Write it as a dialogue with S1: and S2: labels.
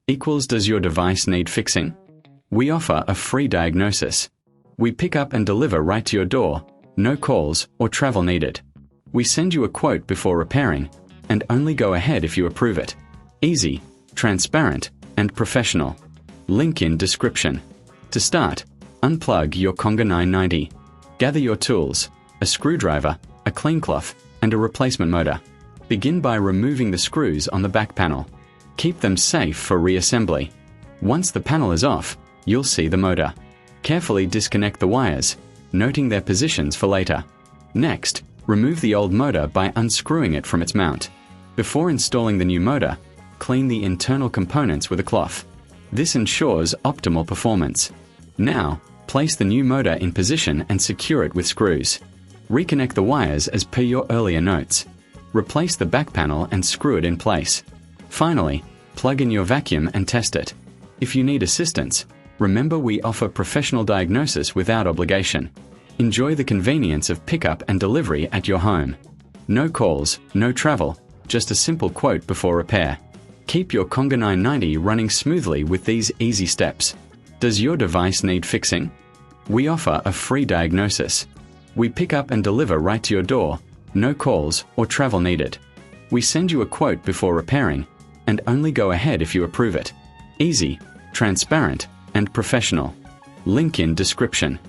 S1: equals does your device need fixing? We offer a free diagnosis. We pick up and deliver right to your door, no calls or travel needed. We send you a quote before repairing, and only go ahead if you approve it. Easy, transparent, and professional. Link in description. To start, unplug your Conga 990. Gather your tools, a screwdriver, a clean cloth, and a replacement motor. Begin by removing the screws on the back panel. Keep them safe for reassembly. Once the panel is off, you'll see the motor. Carefully disconnect the wires, noting their positions for later. Next, remove the old motor by unscrewing it from its mount. Before installing the new motor, clean the internal components with a cloth. This ensures optimal performance. Now, place the new motor in position and secure it with screws. Reconnect the wires as per your earlier notes. Replace the back panel and screw it in place. Finally, plug in your vacuum and test it. If you need assistance, remember we offer professional diagnosis without obligation. Enjoy the convenience of pickup and delivery at your home. No calls, no travel, just a simple quote before repair. Keep your Conga 990 running smoothly with these easy steps. Does your device need fixing? We offer a free diagnosis. We pick up and deliver right to your door, no calls or travel needed. We send you a quote before repairing, and only go ahead if you approve it. Easy, transparent, and professional. Link in description.